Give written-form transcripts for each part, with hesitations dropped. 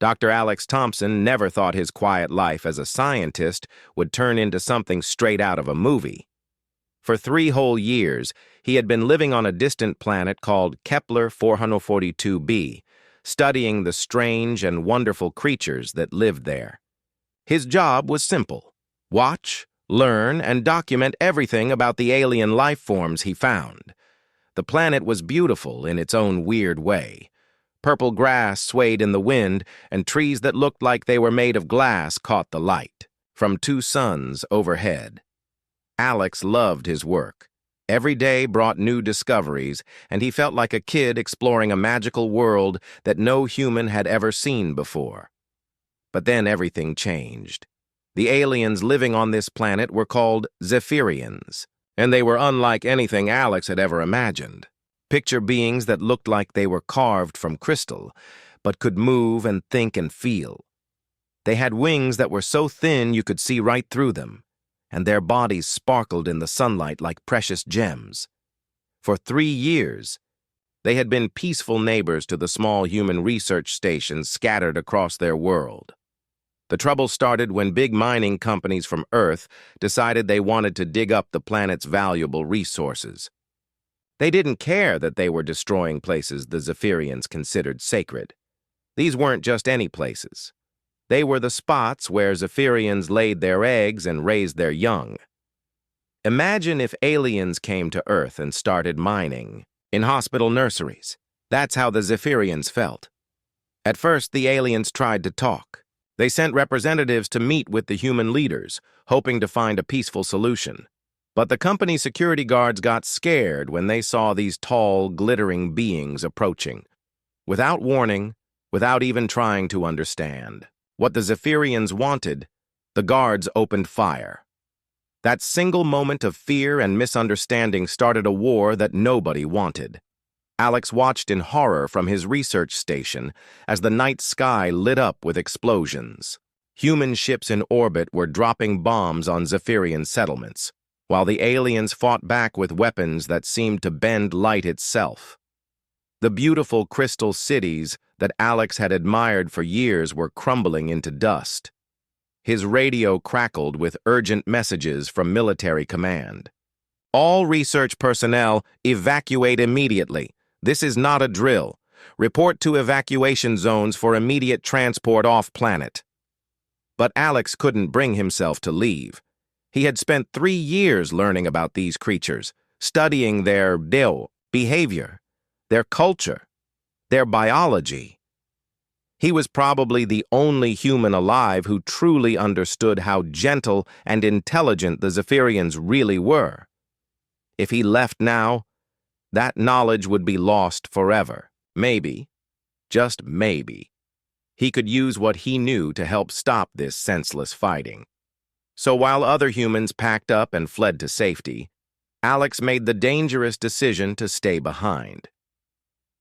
Dr. Alex Thompson never thought his quiet life as a scientist would turn into something straight out of a movie. For 3 whole years, he had been living on a distant planet called Kepler 442b, studying the strange and wonderful creatures that lived there. His job was simple: watch, learn, and document everything about the alien life forms he found. The planet was beautiful in its own weird way. Purple grass swayed in the wind, and trees that looked like they were made of glass caught the light from 2 suns overhead. Alex loved his work. Every day brought new discoveries, and he felt like a kid exploring a magical world that no human had ever seen before. But then everything changed. The aliens living on this planet were called Zephyrians, and they were unlike anything Alex had ever imagined. Picture beings that looked like they were carved from crystal, but could move and think and feel. They had wings that were so thin you could see right through them, and their bodies sparkled in the sunlight like precious gems. For 3 years, they had been peaceful neighbors to the small human research stations scattered across their world. The trouble started when big mining companies from Earth decided they wanted to dig up the planet's valuable resources. They didn't care that they were destroying places the Zephyrians considered sacred. These weren't just any places. They were the spots where Zephyrians laid their eggs and raised their young. Imagine if aliens came to Earth and started mining in hospital nurseries. That's how the Zephyrians felt. At first, the aliens tried to talk. They sent representatives to meet with the human leaders, hoping to find a peaceful solution. But the company's security guards got scared when they saw these tall, glittering beings approaching. Without warning, without even trying to understand what the Zephyrians wanted, the guards opened fire. That single moment of fear and misunderstanding started a war that nobody wanted. Alex watched in horror from his research station as the night sky lit up with explosions. Human ships in orbit were dropping bombs on Zephyrian settlements, while the aliens fought back with weapons that seemed to bend light itself. The beautiful crystal cities that Alex had admired for years were crumbling into dust. His radio crackled with urgent messages from military command. "All research personnel, evacuate immediately. This is not a drill. Report to evacuation zones for immediate transport off-planet." But Alex couldn't bring himself to leave. He had spent 3 years learning about these creatures, studying their behavior, their culture, their biology. He was probably the only human alive who truly understood how gentle and intelligent the Zephyrians really were. If he left now, that knowledge would be lost forever. Maybe, just maybe, he could use what he knew to help stop this senseless fighting. So while other humans packed up and fled to safety, Alex made the dangerous decision to stay behind.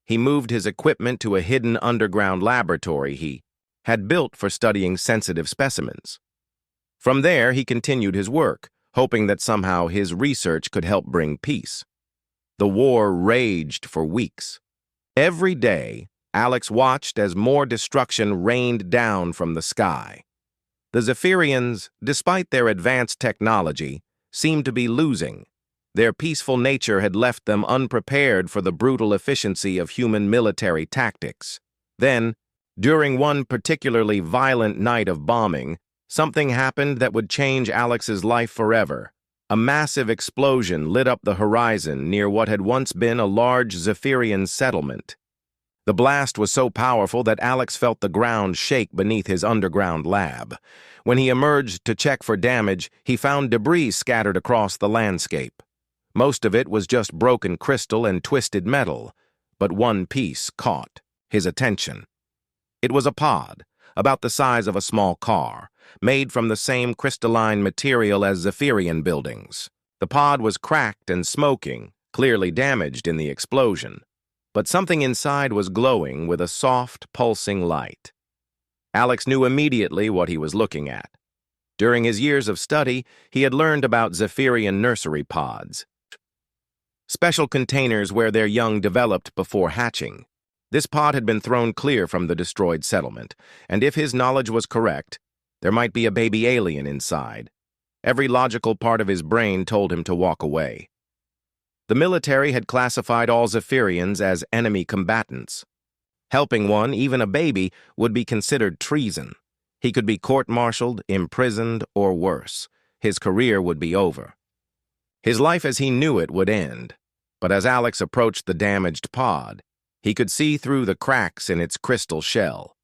He moved his equipment to a hidden underground laboratory he had built for studying sensitive specimens. From there, he continued his work, hoping that somehow his research could help bring peace. The war raged for weeks. Every day, Alex watched as more destruction rained down from the sky. The Zephyrians, despite their advanced technology, seemed to be losing. Their peaceful nature had left them unprepared for the brutal efficiency of human military tactics. Then, during one particularly violent night of bombing, something happened that would change Alex's life forever. A massive explosion lit up the horizon near what had once been a large Zephyrian settlement. The blast was so powerful that Alex felt the ground shake beneath his underground lab. When he emerged to check for damage, he found debris scattered across the landscape. Most of it was just broken crystal and twisted metal, but one piece caught his attention. It was a pod, about the size of a small car, made from the same crystalline material as Zephyrian buildings. The pod was cracked and smoking, clearly damaged in the explosion, but something inside was glowing with a soft, pulsing light. Alex knew immediately what he was looking at. During his years of study, he had learned about Zephyrian nursery pods, special containers where their young developed before hatching. This pod had been thrown clear from the destroyed settlement, and if his knowledge was correct, there might be a baby alien inside. Every logical part of his brain told him to walk away. The military had classified all Zephyrians as enemy combatants. Helping one, even a baby, would be considered treason. He could be court-martialed, imprisoned, or worse. His career would be over. His life as he knew it would end. But as Alex approached the damaged pod, he could see through the cracks in its crystal shell.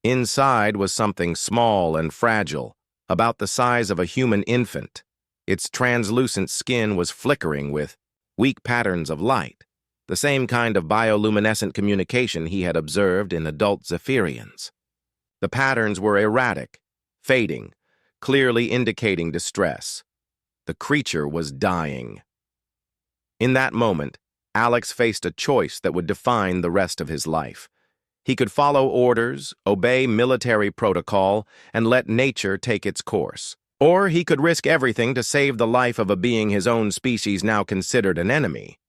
Inside was something small and fragile, about the size of a human infant. Its translucent skin was flickering with weak patterns of light, the same kind of bioluminescent communication he had observed in adult Zephyrians. The patterns were erratic, fading, clearly indicating distress. The creature was dying. In that moment, Alex faced a choice that would define the rest of his life. He could follow orders, obey military protocol, and let nature take its course. Or he could risk everything to save the life of a being his own species now considered an enemy.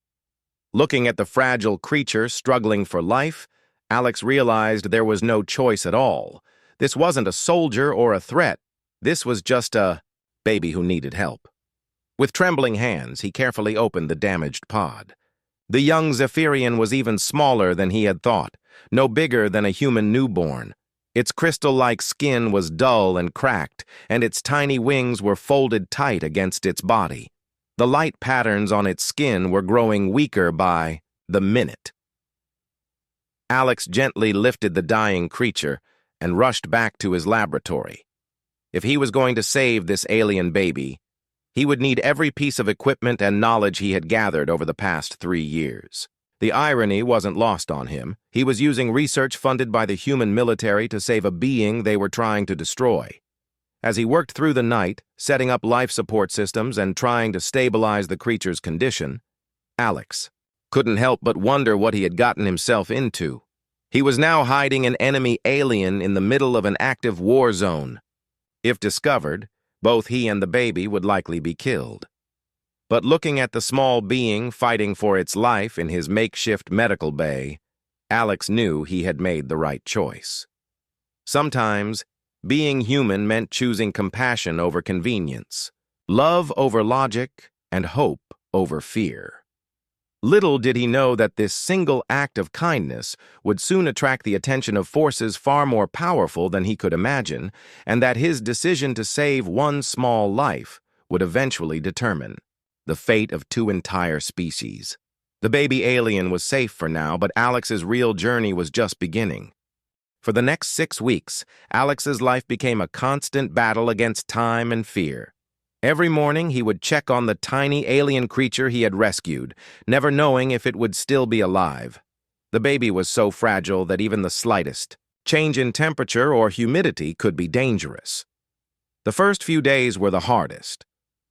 Looking at the fragile creature struggling for life, Alex realized there was no choice at all. This wasn't a soldier or a threat. This was just a baby who needed help. With trembling hands, he carefully opened the damaged pod. The young Zephyrian was even smaller than he had thought, no bigger than a human newborn. Its crystal-like skin was dull and cracked, and its tiny wings were folded tight against its body. The light patterns on its skin were growing weaker by the minute. Alex gently lifted the dying creature and rushed back to his laboratory. If he was going to save this alien baby, he would need every piece of equipment and knowledge he had gathered over the past 3 years. The irony wasn't lost on him. He was using research funded by the human military to save a being they were trying to destroy. As he worked through the night, setting up life support systems and trying to stabilize the creature's condition, Alex couldn't help but wonder what he had gotten himself into. He was now hiding an enemy alien in the middle of an active war zone. If discovered, both he and the baby would likely be killed. But looking at the small being fighting for its life in his makeshift medical bay, Alex knew he had made the right choice. Sometimes, being human meant choosing compassion over convenience, love over logic, and hope over fear. Little did he know that this single act of kindness would soon attract the attention of forces far more powerful than he could imagine, and that his decision to save one small life would eventually determine the fate of 2 entire species. The baby alien was safe for now, but Alex's real journey was just beginning. For the next 6 weeks, Alex's life became a constant battle against time and fear. Every morning, he would check on the tiny alien creature he had rescued, never knowing if it would still be alive. The baby was so fragile that even the slightest change in temperature or humidity could be dangerous. The first few days were the hardest.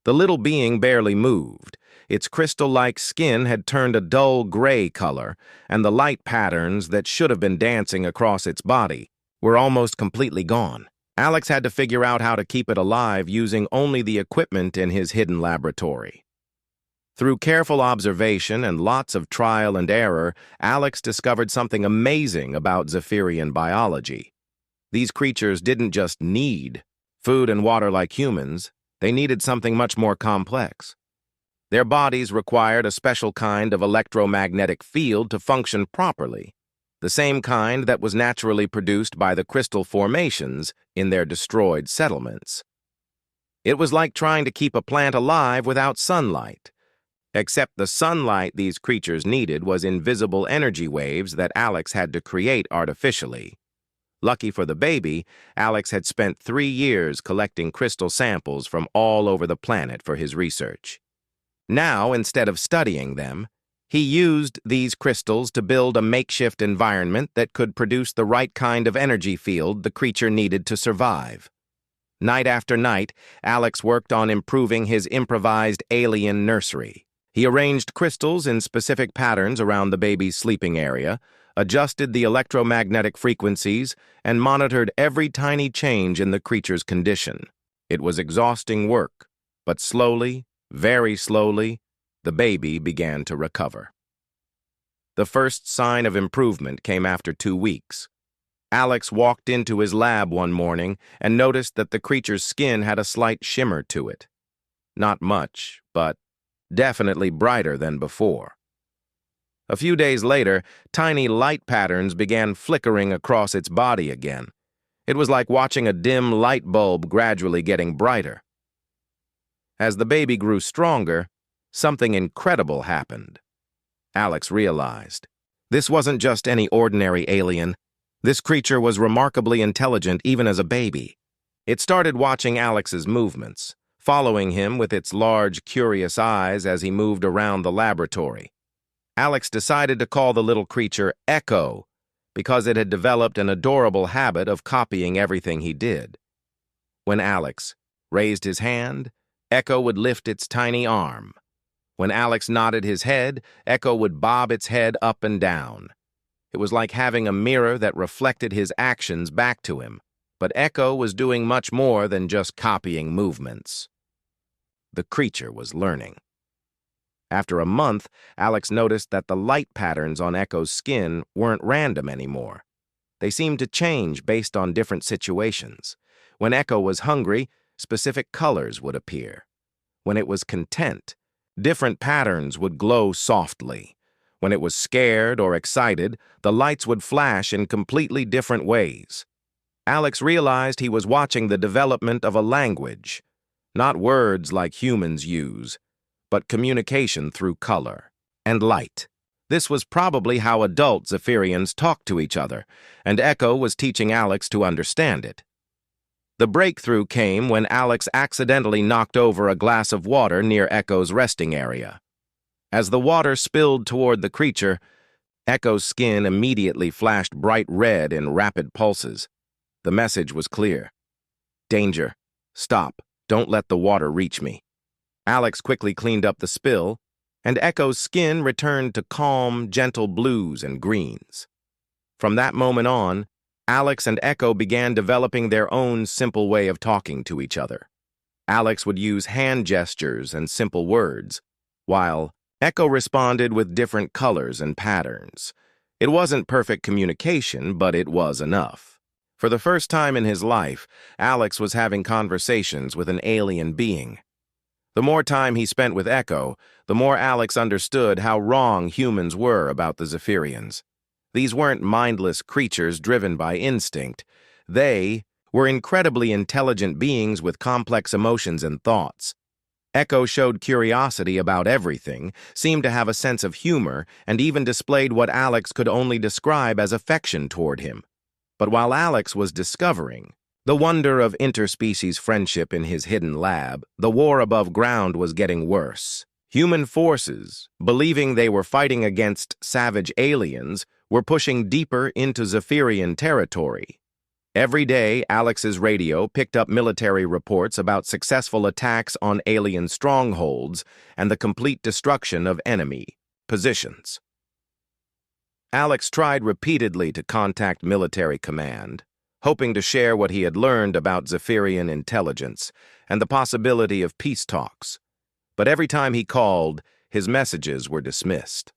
The little being barely moved. Its crystal-like skin had turned a dull gray color, and the light patterns that should have been dancing across its body were almost completely gone. Alex had to figure out how to keep it alive using only the equipment in his hidden laboratory. Through careful observation and lots of trial and error, Alex discovered something amazing about Zephyrian biology. These creatures didn't just need food and water like humans, they needed something much more complex. Their bodies required a special kind of electromagnetic field to function properly, the same kind that was naturally produced by the crystal formations in their destroyed settlements. It was like trying to keep a plant alive without sunlight, except the sunlight these creatures needed was invisible energy waves that Alex had to create artificially. Lucky for the baby, Alex had spent 3 years collecting crystal samples from all over the planet for his research. Now, instead of studying them, he used these crystals to build a makeshift environment that could produce the right kind of energy field the creature needed to survive. Night after night, Alex worked on improving his improvised alien nursery. He arranged crystals in specific patterns around the baby's sleeping area, adjusted the electromagnetic frequencies, and monitored every tiny change in the creature's condition. It was exhausting work, but slowly, very slowly, the baby began to recover. The first sign of improvement came after 2 weeks. Alex walked into his lab one morning and noticed that the creature's skin had a slight shimmer to it. Not much, but definitely brighter than before. A few days later, tiny light patterns began flickering across its body again. It was like watching a dim light bulb gradually getting brighter. As the baby grew stronger, something incredible happened. Alex realized. This wasn't just any ordinary alien. This creature was remarkably intelligent even as a baby. It started watching Alex's movements, following him with its large, curious eyes as he moved around the laboratory. Alex decided to call the little creature Echo because it had developed an adorable habit of copying everything he did. When Alex raised his hand, Echo would lift its tiny arm. When Alex nodded his head, Echo would bob its head up and down. It was like having a mirror that reflected his actions back to him, but Echo was doing much more than just copying movements. The creature was learning. After a month, Alex noticed that the light patterns on Echo's skin weren't random anymore. They seemed to change based on different situations. When Echo was hungry, specific colors would appear. When it was content, different patterns would glow softly. When it was scared or excited, the lights would flash in completely different ways. Alex realized he was watching the development of a language, not words like humans use, but communication through color and light. This was probably how adult Zephyrians talked to each other, and Echo was teaching Alex to understand it. The breakthrough came when Alex accidentally knocked over a glass of water near Echo's resting area. As the water spilled toward the creature, Echo's skin immediately flashed bright red in rapid pulses. The message was clear. Danger. Stop. Don't let the water reach me. Alex quickly cleaned up the spill, and Echo's skin returned to calm, gentle blues and greens. From that moment on, Alex and Echo began developing their own simple way of talking to each other. Alex would use hand gestures and simple words, while Echo responded with different colors and patterns. It wasn't perfect communication, but it was enough. For the first time in his life, Alex was having conversations with an alien being. The more time he spent with Echo, the more Alex understood how wrong humans were about the Zephyrians. These weren't mindless creatures driven by instinct. They were incredibly intelligent beings with complex emotions and thoughts. Echo showed curiosity about everything, seemed to have a sense of humor, and even displayed what Alex could only describe as affection toward him. But while Alex was discovering the wonder of interspecies friendship in his hidden lab, the war above ground was getting worse. Human forces, believing they were fighting against savage aliens, were pushing deeper into Zephyrian territory. Every day, Alex's radio picked up military reports about successful attacks on alien strongholds and the complete destruction of enemy positions. Alex tried repeatedly to contact military command, hoping to share what he had learned about Zephyrian intelligence and the possibility of peace talks. But every time he called, his messages were dismissed.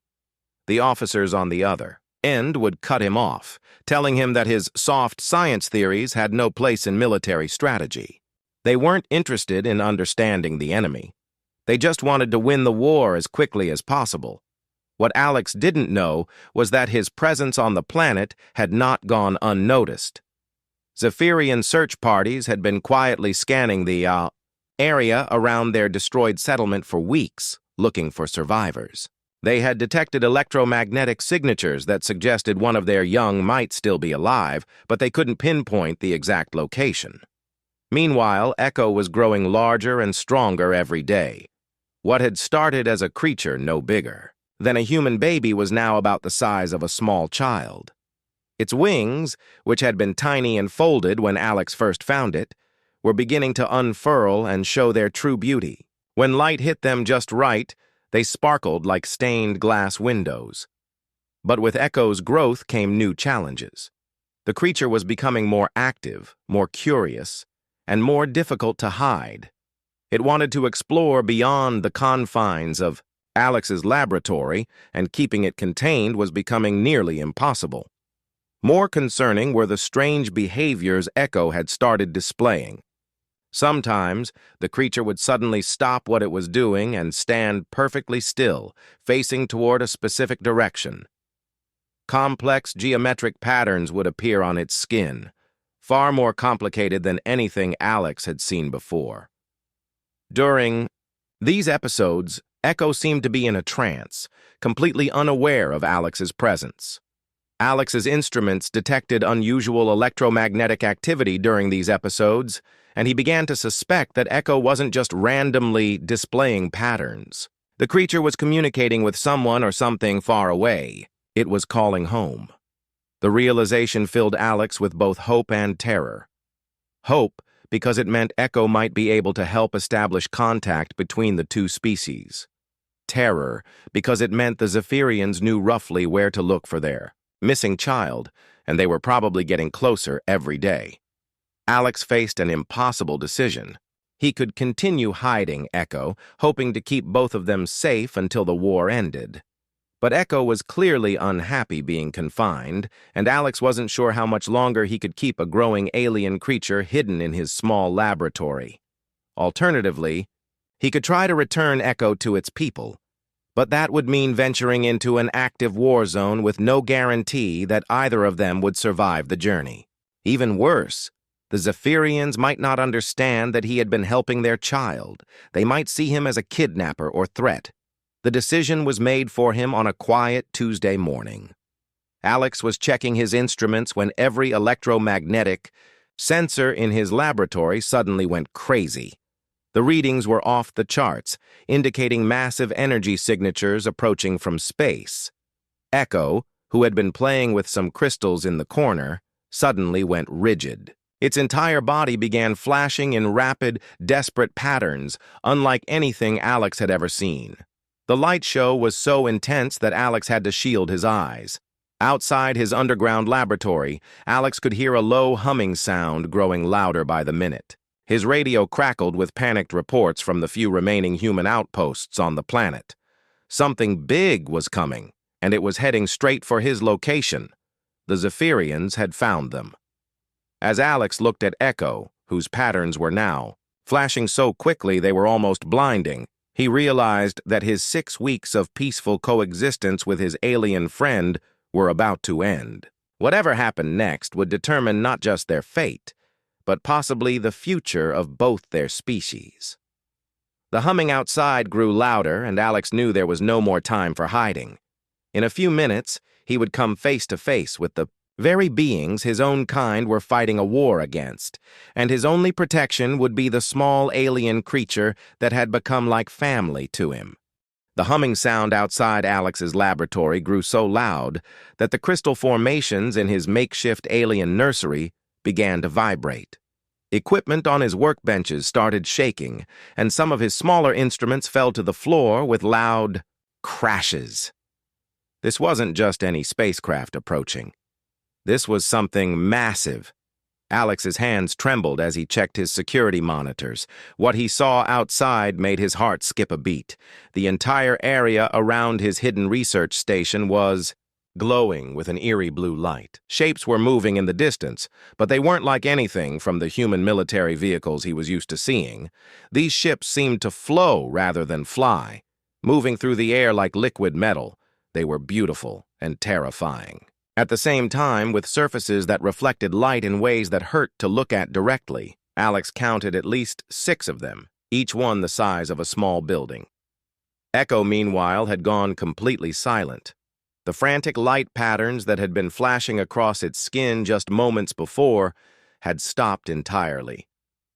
The officers on the other end would cut him off, telling him that his soft science theories had no place in military strategy. They weren't interested in understanding the enemy. They just wanted to win the war as quickly as possible. What Alex didn't know was that his presence on the planet had not gone unnoticed. Zephyrian search parties had been quietly scanning the area around their destroyed settlement for weeks, looking for survivors. They had detected electromagnetic signatures that suggested one of their young might still be alive, but they couldn't pinpoint the exact location. Meanwhile, Echo was growing larger and stronger every day. What had started as a creature no bigger than a human baby was now about the size of a small child. Its wings, which had been tiny and folded when Alex first found it, were beginning to unfurl and show their true beauty. When light hit them just right, they sparkled like stained glass windows. But with Echo's growth came new challenges. The creature was becoming more active, more curious, and more difficult to hide. It wanted to explore beyond the confines of Alex's laboratory, and keeping it contained was becoming nearly impossible. More concerning were the strange behaviors Echo had started displaying. Sometimes, the creature would suddenly stop what it was doing and stand perfectly still, facing toward a specific direction. Complex geometric patterns would appear on its skin, far more complicated than anything Alex had seen before. During these episodes, Echo seemed to be in a trance, completely unaware of Alex's presence. Alex's instruments detected unusual electromagnetic activity during these episodes, and he began to suspect that Echo wasn't just randomly displaying patterns. The creature was communicating with someone or something far away. It was calling home. The realization filled Alex with both hope and terror. Hope, because it meant Echo might be able to help establish contact between the two species. Terror, because it meant the Zephyrians knew roughly where to look for their missing child, and they were probably getting closer every day. Alex faced an impossible decision. He could continue hiding Echo, hoping to keep both of them safe until the war ended. But Echo was clearly unhappy being confined, and Alex wasn't sure how much longer he could keep a growing alien creature hidden in his small laboratory. Alternatively, he could try to return Echo to its people, but that would mean venturing into an active war zone with no guarantee that either of them would survive the journey. Even worse, the Zephyrians might not understand that he had been helping their child. They might see him as a kidnapper or threat. The decision was made for him on a quiet Tuesday morning. Alex was checking his instruments when every electromagnetic sensor in his laboratory suddenly went crazy. The readings were off the charts, indicating massive energy signatures approaching from space. Echo, who had been playing with some crystals in the corner, suddenly went rigid. Its entire body began flashing in rapid, desperate patterns, unlike anything Alex had ever seen. The light show was so intense that Alex had to shield his eyes. Outside his underground laboratory, Alex could hear a low humming sound growing louder by the minute. His radio crackled with panicked reports from the few remaining human outposts on the planet. Something big was coming, and it was heading straight for his location. The Zephyrians had found them. As Alex looked at Echo, whose patterns were now flashing so quickly they were almost blinding, he realized that his 6 weeks of peaceful coexistence with his alien friend were about to end. Whatever happened next would determine not just their fate, but possibly the future of both their species. The humming outside grew louder, and Alex knew there was no more time for hiding. In a few minutes, he would come face to face with the very beings his own kind were fighting a war against, and his only protection would be the small alien creature that had become like family to him. The humming sound outside Alex's laboratory grew so loud that the crystal formations in his makeshift alien nursery began to vibrate. Equipment on his workbenches started shaking, and some of his smaller instruments fell to the floor with loud crashes. This wasn't just any spacecraft approaching. This was something massive. Alex's hands trembled as he checked his security monitors. What he saw outside made his heart skip a beat. The entire area around his hidden research station was glowing with an eerie blue light. Shapes were moving in the distance, but they weren't like anything from the human military vehicles he was used to seeing. These ships seemed to flow rather than fly, moving through the air like liquid metal. They were beautiful and terrifying. At the same time, with surfaces that reflected light in ways that hurt to look at directly, Alex counted at least 6 of them, each one the size of a small building. Echo, meanwhile, had gone completely silent. The frantic light patterns that had been flashing across its skin just moments before had stopped entirely.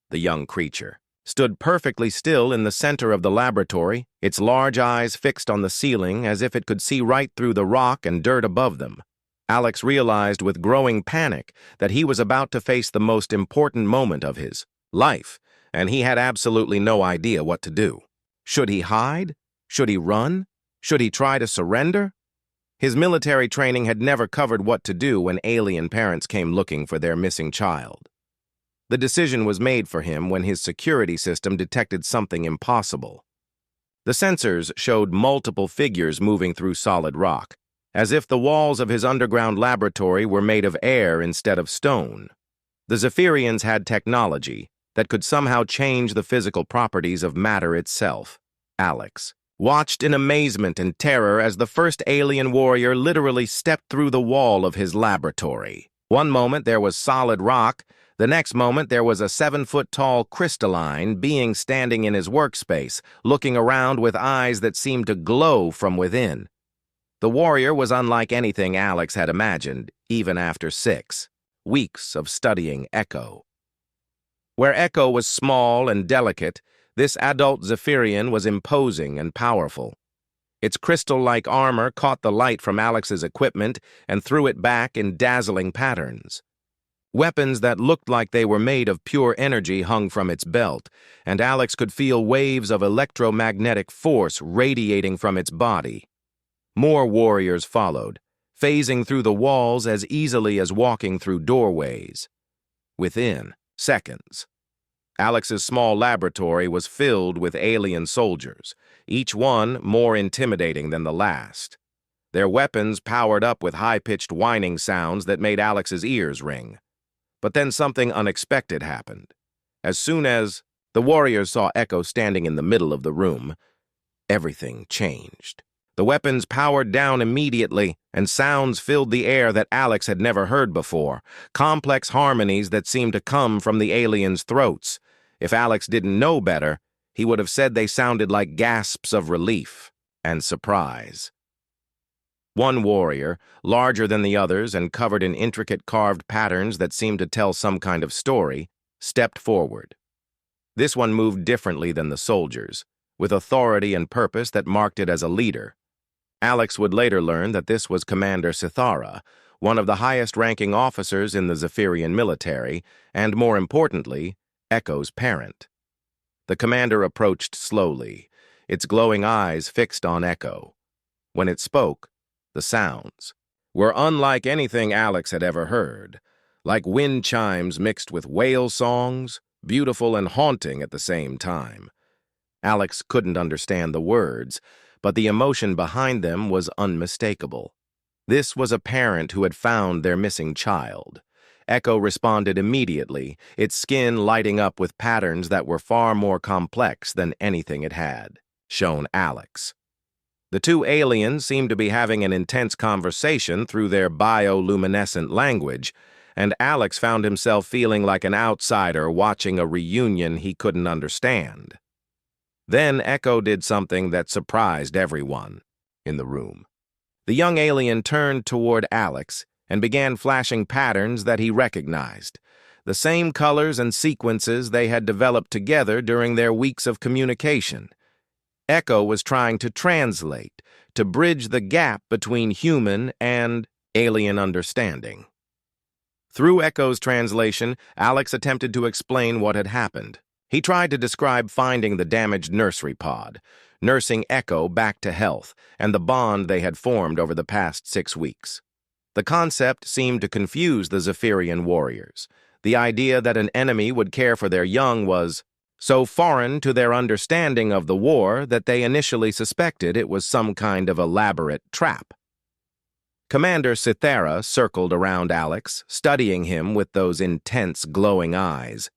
The young creature stood perfectly still in the center of the laboratory, its large eyes fixed on the ceiling as if it could see right through the rock and dirt above them. Alex realized with growing panic that he was about to face the most important moment of his life, and he had absolutely no idea what to do. Should he hide? Should he run? Should he try to surrender? His military training had never covered what to do when alien parents came looking for their missing child. The decision was made for him when his security system detected something impossible. The sensors showed multiple figures moving through solid rock, as if the walls of his underground laboratory were made of air instead of stone. The Zephyrians had technology that could somehow change the physical properties of matter itself. Alex watched in amazement and terror as the first alien warrior literally stepped through the wall of his laboratory. One moment there was solid rock, the next moment there was a 7-foot-tall crystalline being standing in his workspace, looking around with eyes that seemed to glow from within. The warrior was unlike anything Alex had imagined, even after 6 weeks of studying Echo. Where Echo was small and delicate, this adult Zephyrian was imposing and powerful. Its crystal-like armor caught the light from Alex's equipment and threw it back in dazzling patterns. Weapons that looked like they were made of pure energy hung from its belt, and Alex could feel waves of electromagnetic force radiating from its body. More warriors followed, phasing through the walls as easily as walking through doorways. Within seconds, Alex's small laboratory was filled with alien soldiers, each one more intimidating than the last. Their weapons powered up with high-pitched whining sounds that made Alex's ears ring. But then something unexpected happened. As soon as the warriors saw Echo standing in the middle of the room, everything changed. The weapons powered down immediately, and sounds filled the air that Alex had never heard before, complex harmonies that seemed to come from the aliens' throats. If Alex didn't know better, he would have said they sounded like gasps of relief and surprise. One warrior, larger than the others and covered in intricate carved patterns that seemed to tell some kind of story, stepped forward. This one moved differently than the soldiers, with authority and purpose that marked it as a leader. Alex would later learn that this was Commander Sithara, one of the highest-ranking officers in the Zephyrian military, and, more importantly, Echo's parent. The commander approached slowly, its glowing eyes fixed on Echo. When it spoke, the sounds were unlike anything Alex had ever heard, like wind chimes mixed with whale songs, beautiful and haunting at the same time. Alex couldn't understand the words, but the emotion behind them was unmistakable. This was a parent who had found their missing child. Echo responded immediately, its skin lighting up with patterns that were far more complex than anything it had shown Alex. The two aliens seemed to be having an intense conversation through their bioluminescent language, and Alex found himself feeling like an outsider watching a reunion he couldn't understand. Then Echo did something that surprised everyone in the room. The young alien turned toward Alex and began flashing patterns that he recognized, the same colors and sequences they had developed together during their weeks of communication. Echo was trying to translate, to bridge the gap between human and alien understanding. Through Echo's translation, Alex attempted to explain what had happened. He tried to describe finding the damaged nursery pod, nursing Echo back to health, and the bond they had formed over the past 6 weeks. The concept seemed to confuse the Zephyrian warriors. The idea that an enemy would care for their young was so foreign to their understanding of the war that they initially suspected it was some kind of elaborate trap. Commander Sithara circled around Alex, studying him with those intense, glowing eyes.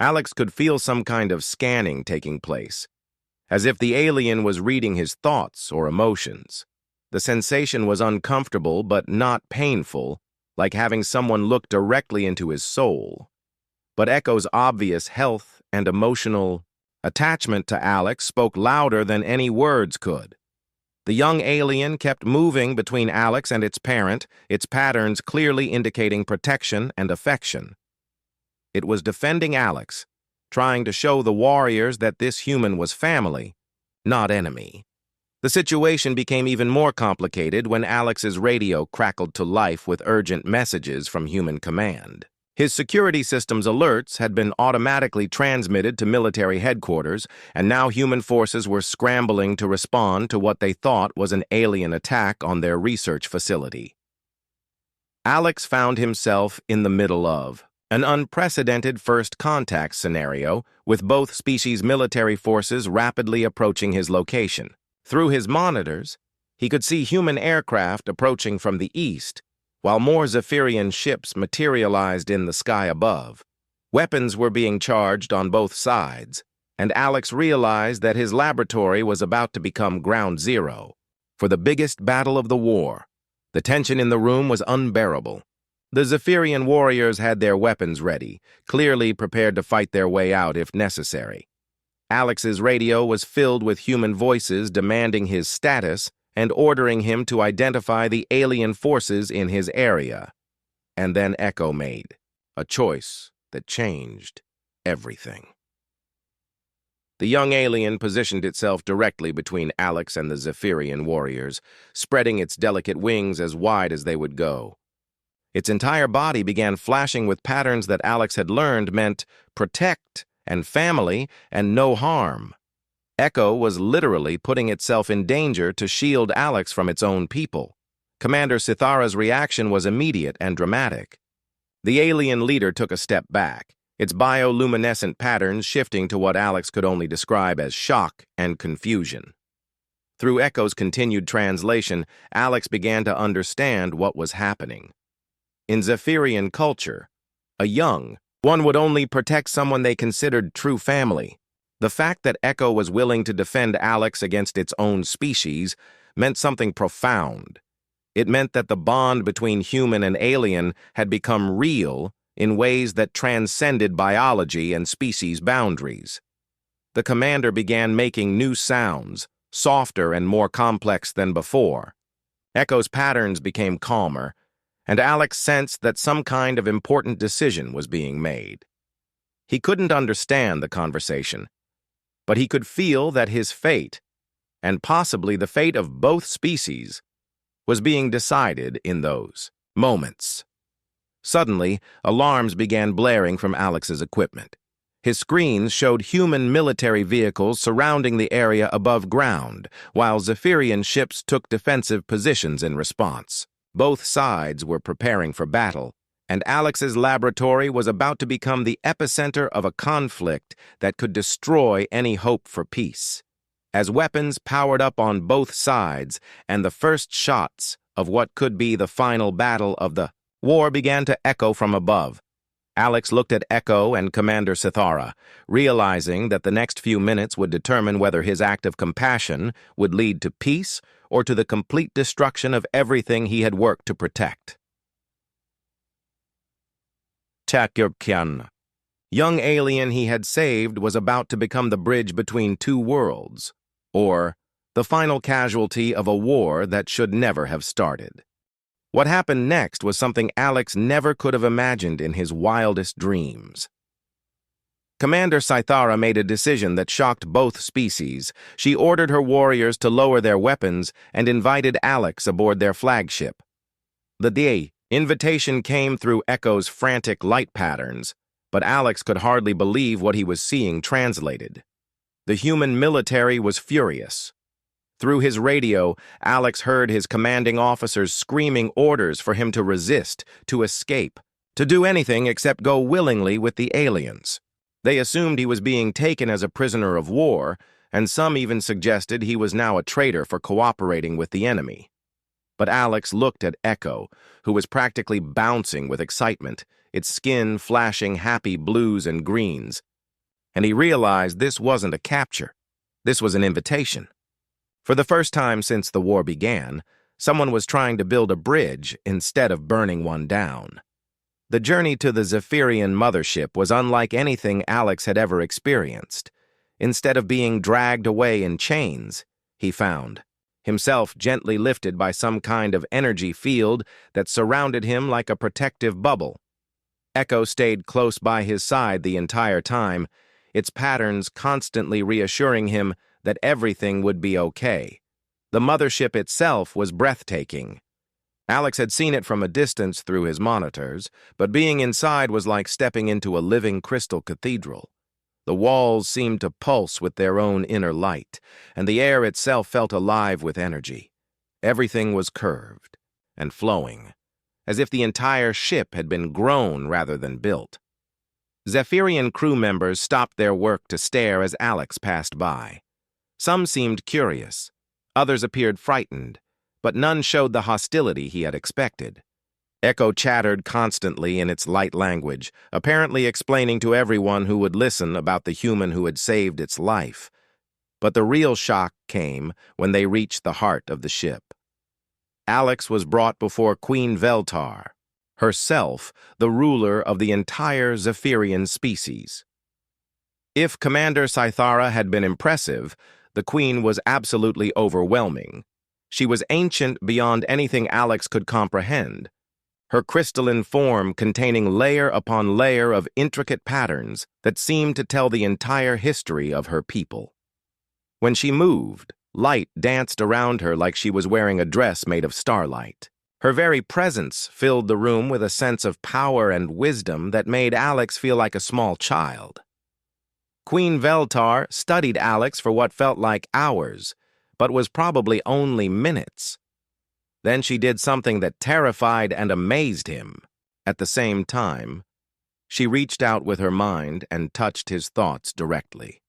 Alex could feel some kind of scanning taking place, as if the alien was reading his thoughts or emotions. The sensation was uncomfortable but not painful, like having someone look directly into his soul. But Echo's obvious health and emotional attachment to Alex spoke louder than any words could. The young alien kept moving between Alex and its parent, its patterns clearly indicating protection and affection. It was defending Alex, trying to show the warriors that this human was family, not enemy. The situation became even more complicated when Alex's radio crackled to life with urgent messages from human command. His security system's alerts had been automatically transmitted to military headquarters, and now human forces were scrambling to respond to what they thought was an alien attack on their research facility. Alex found himself in the middle of An unprecedented first contact scenario, with both species' military forces rapidly approaching his location. Through his monitors, he could see human aircraft approaching from the east, while more Zephyrian ships materialized in the sky above. Weapons were being charged on both sides, and Alex realized that his laboratory was about to become ground zero for the biggest battle of the war. The tension in the room was unbearable. The Zephyrian warriors had their weapons ready, clearly prepared to fight their way out if necessary. Alex's radio was filled with human voices demanding his status and ordering him to identify the alien forces in his area. And then Echo made a choice that changed everything. The young alien positioned itself directly between Alex and the Zephyrian warriors, spreading its delicate wings as wide as they would go. Its entire body began flashing with patterns that Alex had learned meant protect and family and no harm. Echo was literally putting itself in danger to shield Alex from its own people. Commander Sithara's reaction was immediate and dramatic. The alien leader took a step back, its bioluminescent patterns shifting to what Alex could only describe as shock and confusion. Through Echo's continued translation, Alex began to understand what was happening. In Zephyrian culture, a young one would only protect someone they considered true family. The fact that Echo was willing to defend Alex against its own species meant something profound. It meant that the bond between human and alien had become real in ways that transcended biology and species boundaries. The commander began making new sounds, softer and more complex than before. Echo's patterns became calmer, and Alex sensed that some kind of important decision was being made. He couldn't understand the conversation, but he could feel that his fate, and possibly the fate of both species, was being decided in those moments. Suddenly, alarms began blaring from Alex's equipment. His screens showed human military vehicles surrounding the area above ground, while Zephyrian ships took defensive positions in response. Both sides were preparing for battle, and Alex's laboratory was about to become the epicenter of a conflict that could destroy any hope for peace. As weapons powered up on both sides and the first shots of what could be the final battle of the war began to echo from above, Alex looked at Echo and Commander Sithara, realizing that the next few minutes would determine whether his act of compassion would lead to peace or to the complete destruction of everything he had worked to protect. Takyurkyan. Young alien he had saved was about to become the bridge between two worlds, or the final casualty of a war that should never have started. What happened next was something Alex never could have imagined in his wildest dreams. Commander Sithara made a decision that shocked both species. She ordered her warriors to lower their weapons and invited Alex aboard their flagship. The invitation came through Echo's frantic light patterns, but Alex could hardly believe what he was seeing translated. The human military was furious. Through his radio, Alex heard his commanding officers screaming orders for him to resist, to escape, to do anything except go willingly with the aliens. They assumed he was being taken as a prisoner of war, and some even suggested he was now a traitor for cooperating with the enemy. But Alex looked at Echo, who was practically bouncing with excitement, its skin flashing happy blues and greens, and he realized this wasn't a capture. This was an invitation. For the first time since the war began, someone was trying to build a bridge instead of burning one down. The journey to the Zephyrian mothership was unlike anything Alex had ever experienced. Instead of being dragged away in chains, he found himself gently lifted by some kind of energy field that surrounded him like a protective bubble. Echo stayed close by his side the entire time, its patterns constantly reassuring him that everything would be okay. The mothership itself was breathtaking. Alex had seen it from a distance through his monitors, but being inside was like stepping into a living crystal cathedral. The walls seemed to pulse with their own inner light, and the air itself felt alive with energy. Everything was curved and flowing, as if the entire ship had been grown rather than built. Zephyrian crew members stopped their work to stare as Alex passed by. Some seemed curious, others appeared frightened, but none showed the hostility he had expected. Echo chattered constantly in its light language, apparently explaining to everyone who would listen about the human who had saved its life. But the real shock came when they reached the heart of the ship. Alex was brought before Queen Veltar, herself the ruler of the entire Zephyrian species. If Commander Scythara had been impressive, the Queen was absolutely overwhelming. She was ancient beyond anything Alex could comprehend, her crystalline form containing layer upon layer of intricate patterns that seemed to tell the entire history of her people. When she moved, light danced around her like she was wearing a dress made of starlight. Her very presence filled the room with a sense of power and wisdom that made Alex feel like a small child. Queen Veltar studied Alex for what felt like hours, but was probably only minutes. Then she did something that terrified and amazed him. At the same time, she reached out with her mind and touched his thoughts directly.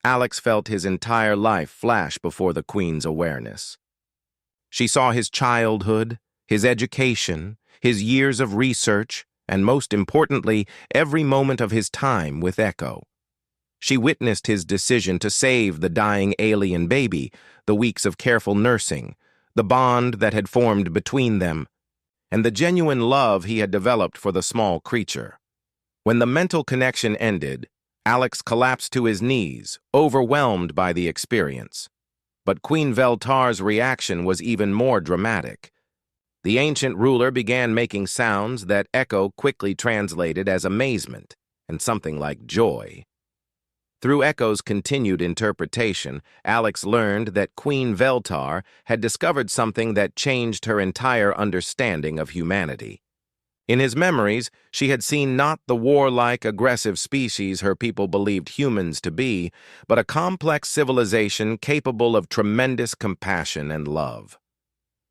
Alex felt his entire life flash before the Queen's awareness. She saw his childhood, his education, his years of research, and most importantly, every moment of his time with Echo. She witnessed his decision to save the dying alien baby, the weeks of careful nursing, the bond that had formed between them, and the genuine love he had developed for the small creature. When the mental connection ended, Alex collapsed to his knees, overwhelmed by the experience. But Queen Veltar's reaction was even more dramatic. The ancient ruler began making sounds that Echo quickly translated as amazement and something like joy. Through Echo's continued interpretation, Alex learned that Queen Veltar had discovered something that changed her entire understanding of humanity. In his memories, she had seen not the warlike, aggressive species her people believed humans to be, but a complex civilization capable of tremendous compassion and love.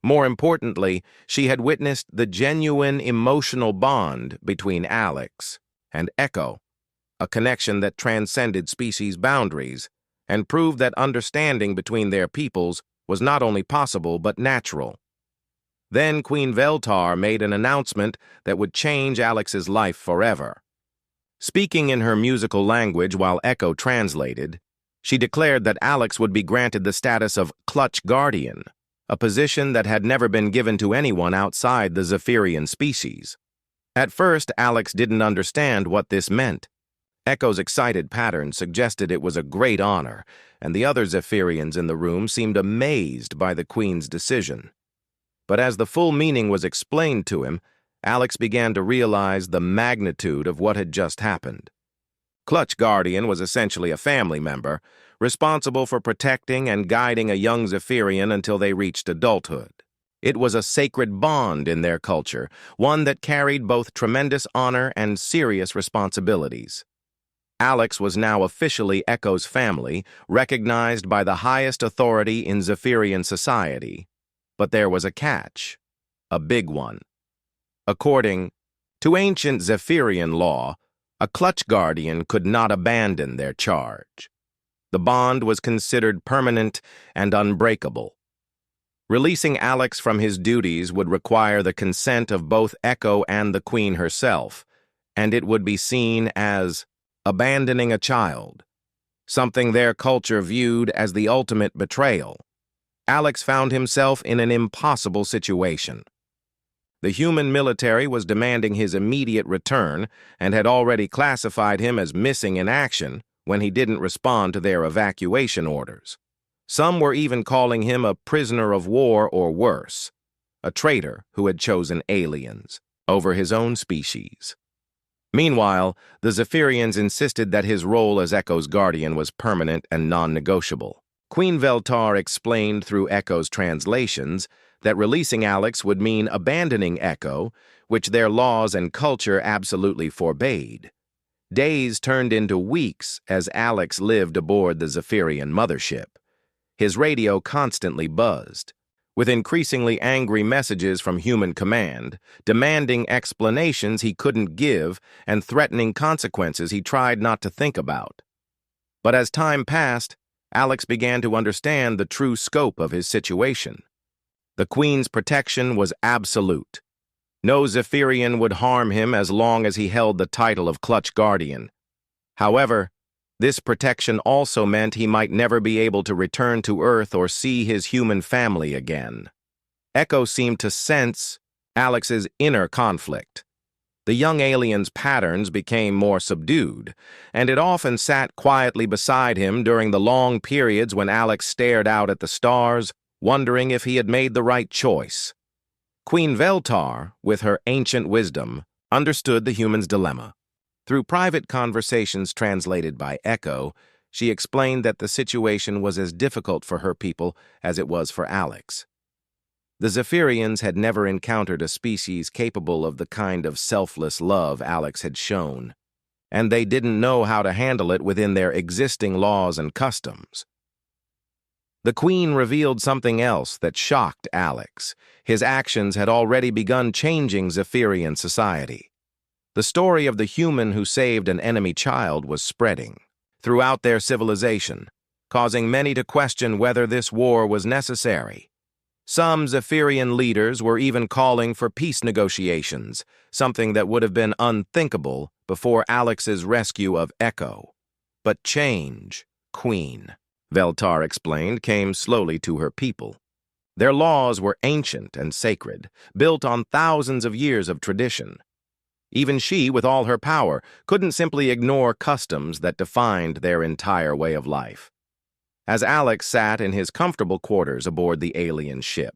More importantly, she had witnessed the genuine emotional bond between Alex and Echo, a connection that transcended species boundaries and proved that understanding between their peoples was not only possible but natural. Then Queen Veltar made an announcement that would change Alex's life forever. Speaking in her musical language while Echo translated, she declared that Alex would be granted the status of Clutch Guardian, a position that had never been given to anyone outside the Zephyrian species. At first, Alex didn't understand what this meant. Echo's excited pattern suggested it was a great honor, and the other Zephyrians in the room seemed amazed by the Queen's decision. But as the full meaning was explained to him, Alex began to realize the magnitude of what had just happened. Clutch Guardian was essentially a family member, responsible for protecting and guiding a young Zephyrian until they reached adulthood. It was a sacred bond in their culture, one that carried both tremendous honor and serious responsibilities. Alex was now officially Echo's family, recognized by the highest authority in Zephyrian society. But there was a catch, a big one. According to ancient Zephyrian law, a Clutch Guardian could not abandon their charge. The bond was considered permanent and unbreakable. Releasing Alex from his duties would require the consent of both Echo and the Queen herself, and it would be seen as abandoning a child, something their culture viewed as the ultimate betrayal. Alex found himself in an impossible situation. The human military was demanding his immediate return and had already classified him as missing in action when he didn't respond to their evacuation orders. Some were even calling him a prisoner of war or worse, a traitor who had chosen aliens over his own species. Meanwhile, the Zephyrians insisted that his role as Echo's guardian was permanent and non-negotiable. Queen Veltar explained through Echo's translations that releasing Alex would mean abandoning Echo, which their laws and culture absolutely forbade. Days turned into weeks as Alex lived aboard the Zephyrian mothership. His radio constantly buzzed. with increasingly angry messages from human command, demanding explanations he couldn't give and threatening consequences he tried not to think about. But as time passed, Alex began to understand the true scope of his situation. The Queen's protection was absolute. No Zephyrian would harm him as long as he held the title of Clutch Guardian. However, this protection also meant he might never be able to return to Earth or see his human family again. Echo seemed to sense Alex's inner conflict. The young alien's patterns became more subdued, and it often sat quietly beside him during the long periods when Alex stared out at the stars, wondering if he had made the right choice. Queen Veltar, with her ancient wisdom, understood the human's dilemma. Through private conversations translated by Echo, she explained that the situation was as difficult for her people as it was for Alex. The Zephyrians had never encountered a species capable of the kind of selfless love Alex had shown, and they didn't know how to handle it within their existing laws and customs. The Queen revealed something else that shocked Alex. His actions had already begun changing Zephyrian society. The story of the human who saved an enemy child was spreading throughout their civilization, causing many to question whether this war was necessary. Some Zephyrian leaders were even calling for peace negotiations, something that would have been unthinkable before Alex's rescue of Echo. But change, Queen, Veltar explained, came slowly to her people. Their laws were ancient and sacred, built on thousands of years of tradition. Even she, with all her power, couldn't simply ignore customs that defined their entire way of life. As Alex sat in his comfortable quarters aboard the alien ship,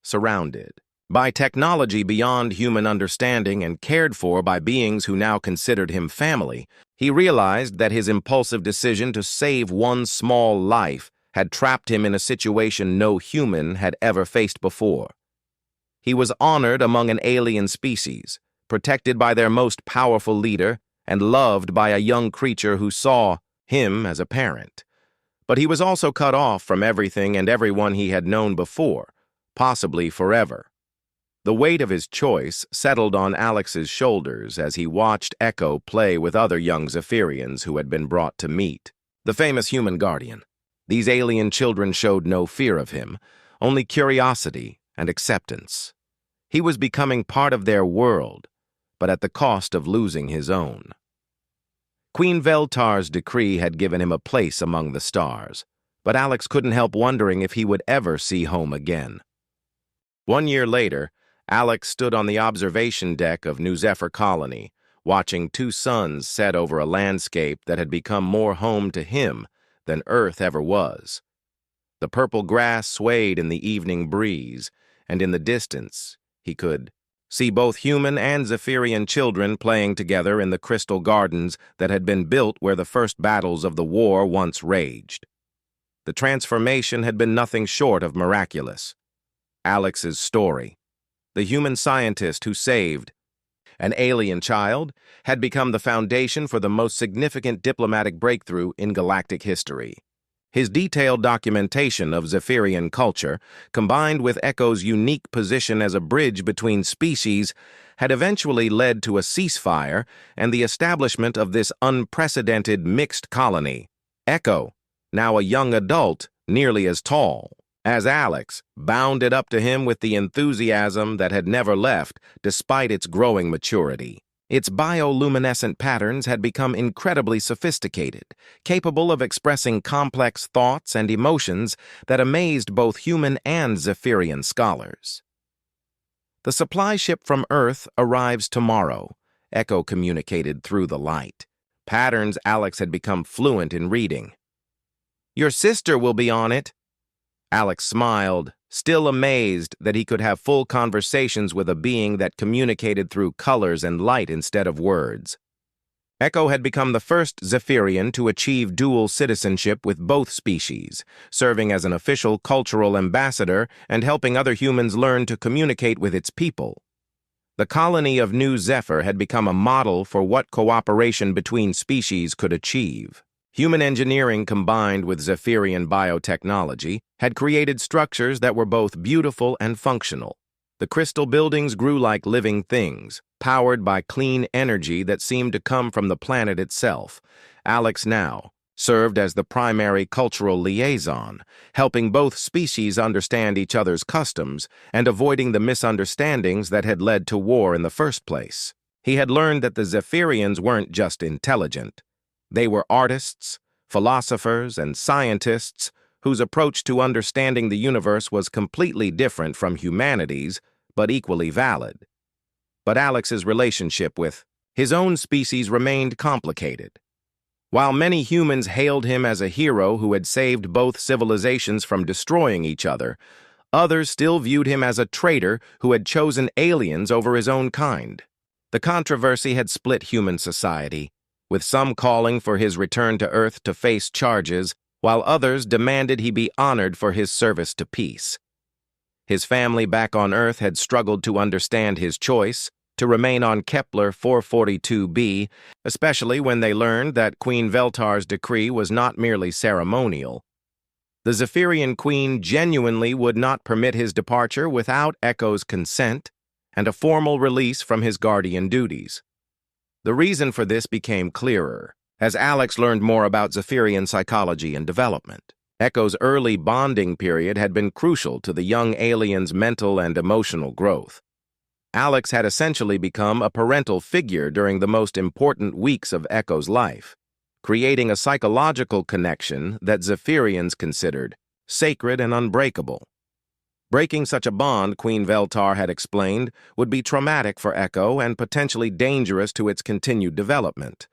surrounded by technology beyond human understanding and cared for by beings who now considered him family, he realized that his impulsive decision to save one small life had trapped him in a situation no human had ever faced before. He was honored among an alien species, protected by their most powerful leader, and loved by a young creature who saw him as a parent. But he was also cut off from everything and everyone he had known before, possibly forever. The weight of his choice settled on Alex's shoulders as he watched Echo play with other young Zephyrians who had been brought to meet the famous human guardian. These alien children showed no fear of him, only curiosity and acceptance. He was becoming part of their world, but at the cost of losing his own. Queen Veltar's decree had given him a place among the stars, but Alex couldn't help wondering if he would ever see home again. 1 year later, Alex stood on the observation deck of New Zephyr Colony, watching two suns set over a landscape that had become more home to him than Earth ever was. The purple grass swayed in the evening breeze, and in the distance he could see both human and Zephyrian children playing together in the crystal gardens that had been built where the first battles of the war once raged. The transformation had been nothing short of miraculous. Alex's story, the human scientist who saved an alien child, had become the foundation for the most significant diplomatic breakthrough in galactic history. His detailed documentation of Zephyrian culture, combined with Echo's unique position as a bridge between species, had eventually led to a ceasefire and the establishment of this unprecedented mixed colony. Echo, now a young adult, nearly as tall as Alex, bounded up to him with the enthusiasm that had never left, despite its growing maturity. Its bioluminescent patterns had become incredibly sophisticated, capable of expressing complex thoughts and emotions that amazed both human and Zephyrian scholars. "The supply ship from Earth arrives tomorrow," Echo communicated through the light. Patterns Alex had become fluent in reading. "Your sister will be on it." Alex smiled, still amazed that he could have full conversations with a being that communicated through colors and light instead of words. Echo had become the first Zephyrian to achieve dual citizenship with both species, serving as an official cultural ambassador and helping other humans learn to communicate with its people. The colony of New Zephyr had become a model for what cooperation between species could achieve. Human engineering combined with Zephyrian biotechnology had created structures that were both beautiful and functional. The crystal buildings grew like living things, powered by clean energy that seemed to come from the planet itself. Alex now served as the primary cultural liaison, helping both species understand each other's customs and avoiding the misunderstandings that had led to war in the first place. He had learned that the Zephyrians weren't just intelligent. They were artists, philosophers, and scientists whose approach to understanding the universe was completely different from humanity's, but equally valid. But Alex's relationship with his own species remained complicated. While many humans hailed him as a hero who had saved both civilizations from destroying each other, others still viewed him as a traitor who had chosen aliens over his own kind. The controversy had split human society, with some calling for his return to Earth to face charges, while others demanded he be honored for his service to peace. His family back on Earth had struggled to understand his choice to remain on Kepler 442b, especially when they learned that Queen Veltar's decree was not merely ceremonial. The Zephyrian Queen genuinely would not permit his departure without Echo's consent and a formal release from his guardian duties. The reason for this became clearer as Alex learned more about Zephyrian psychology and development. Echo's early bonding period had been crucial to the young alien's mental and emotional growth. Alex had essentially become a parental figure during the most important weeks of Echo's life, creating a psychological connection that Zephyrians considered sacred and unbreakable. Breaking such a bond, Queen Veltar had explained, would be traumatic for Echo and potentially dangerous to its continued development.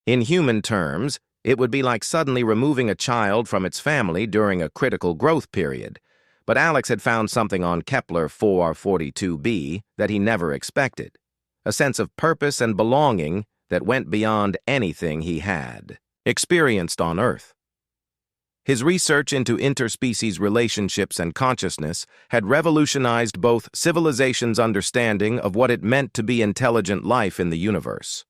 In human terms, it would be like suddenly removing a child from its family during a critical growth period. But Alex had found something on Kepler 442b that he never expected, a sense of purpose and belonging that went beyond anything he had experienced on Earth. His research into interspecies relationships and consciousness had revolutionized both civilizations' understanding of what it meant to be intelligent life in the universe.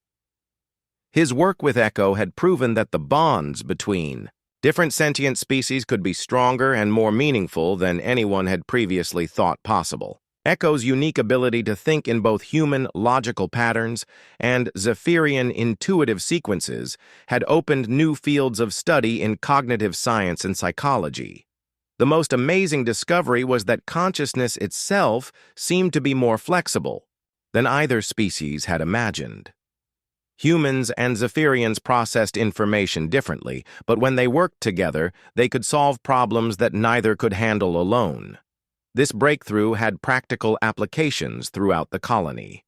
His work with Echo had proven that the bonds between different sentient species could be stronger and more meaningful than anyone had previously thought possible. Echo's unique ability to think in both human logical patterns and Zephyrian intuitive sequences had opened new fields of study in cognitive science and psychology. The most amazing discovery was that consciousness itself seemed to be more flexible than either species had imagined. Humans and Zephyrians processed information differently, but when they worked together, they could solve problems that neither could handle alone. This breakthrough had practical applications throughout the colony.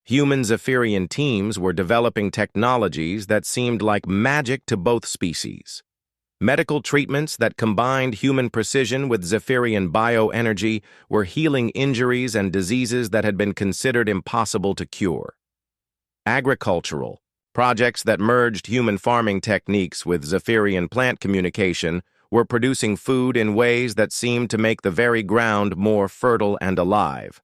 Human Zephyrian teams were developing technologies that seemed like magic to both species. Medical treatments that combined human precision with Zephyrian bioenergy were healing injuries and diseases that had been considered impossible to cure. Agricultural projects that merged human farming techniques with Zephyrian plant communication were producing food in ways that seemed to make the very ground more fertile and alive.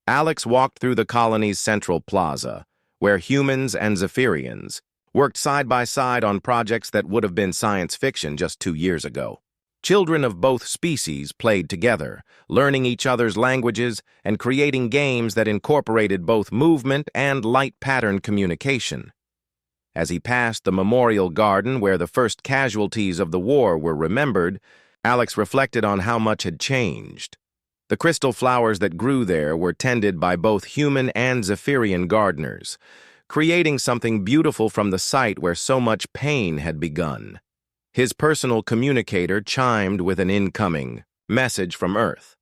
Alex walked through the colony's central plaza, where humans and Zephyrians worked side by side on projects that would have been science fiction just 2 years ago. Children of both species played together, learning each other's languages and creating games that incorporated both movement and light pattern communication. As he passed the memorial garden where the first casualties of the war were remembered, Alex reflected on how much had changed. The crystal flowers that grew there were tended by both human and Zephyrian gardeners, creating something beautiful from the site where so much pain had begun. His personal communicator chimed with an incoming message from Earth.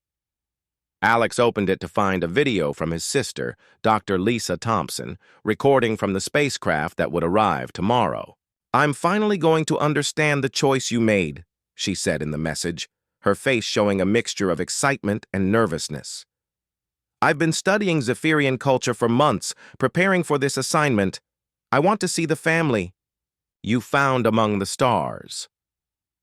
Alex opened it to find a video from his sister, Dr. Lisa Thompson, recording from the spacecraft that would arrive tomorrow. "I'm finally going to understand the choice you made," she said in the message, her face showing a mixture of excitement and nervousness. "I've been studying Zephyrian culture for months, preparing for this assignment. I want to see the family you found among the stars."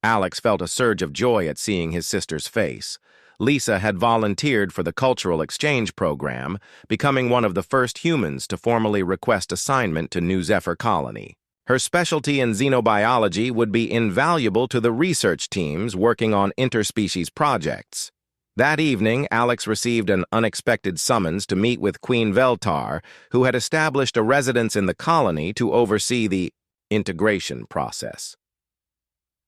Alex felt a surge of joy at seeing his sister's face. Lisa had volunteered for the cultural exchange program, becoming one of the first humans to formally request assignment to New Zephyr Colony. Her specialty in xenobiology would be invaluable to the research teams working on interspecies projects. That evening, Alex received an unexpected summons to meet with Queen Veltar, who had established a residence in the colony to oversee the integration process.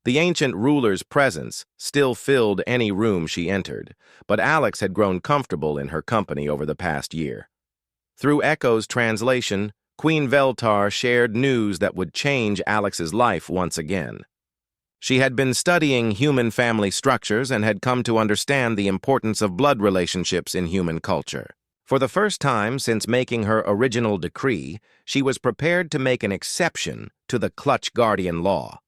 The ancient ruler's presence still filled any room she entered, but Alex had grown comfortable in her company over the past year. Through Echo's translation, Queen Veltar shared news that would change Alex's life once again. She had been studying human family structures and had come to understand the importance of blood relationships in human culture. For the first time since making her original decree, she was prepared to make an exception to the Clutch Guardian law.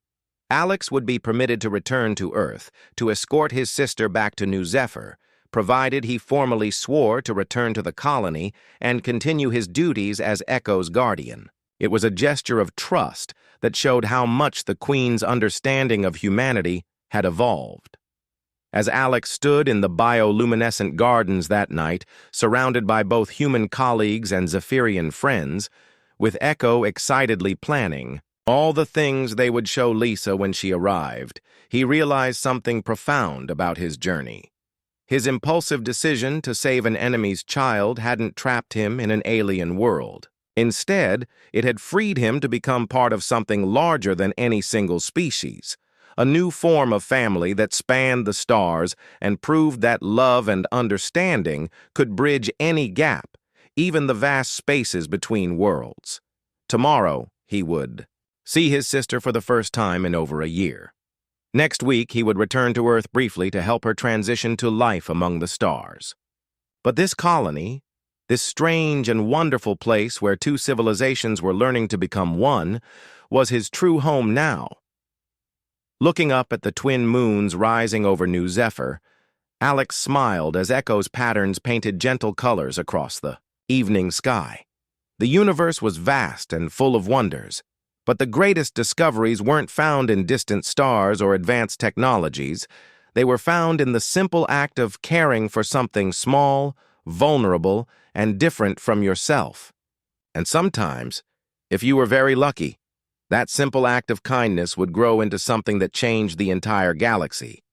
Alex would be permitted to return to Earth to escort his sister back to New Zephyr, provided he formally swore to return to the colony and continue his duties as Echo's guardian. It was a gesture of trust that showed how much the Queen's understanding of humanity had evolved. As Alex stood in the bioluminescent gardens that night, surrounded by both human colleagues and Zephyrian friends, with Echo excitedly planning all the things they would show Lisa when she arrived, he realized something profound about his journey. His impulsive decision to save an enemy's child hadn't trapped him in an alien world. Instead, it had freed him to become part of something larger than any single species, a new form of family that spanned the stars and proved that love and understanding could bridge any gap, even the vast spaces between worlds. Tomorrow, he would see his sister for the first time in over a year. Next week, he would return to Earth briefly to help her transition to life among the stars. But this colony, this strange and wonderful place where two civilizations were learning to become one, was his true home now. Looking up at the twin moons rising over New Zephyr, Alex smiled as Echo's patterns painted gentle colors across the evening sky. The universe was vast and full of wonders, but the greatest discoveries weren't found in distant stars or advanced technologies. They were found in the simple act of caring for something small, vulnerable, and different from yourself. And sometimes, if you were very lucky, that simple act of kindness would grow into something that changed the entire galaxy.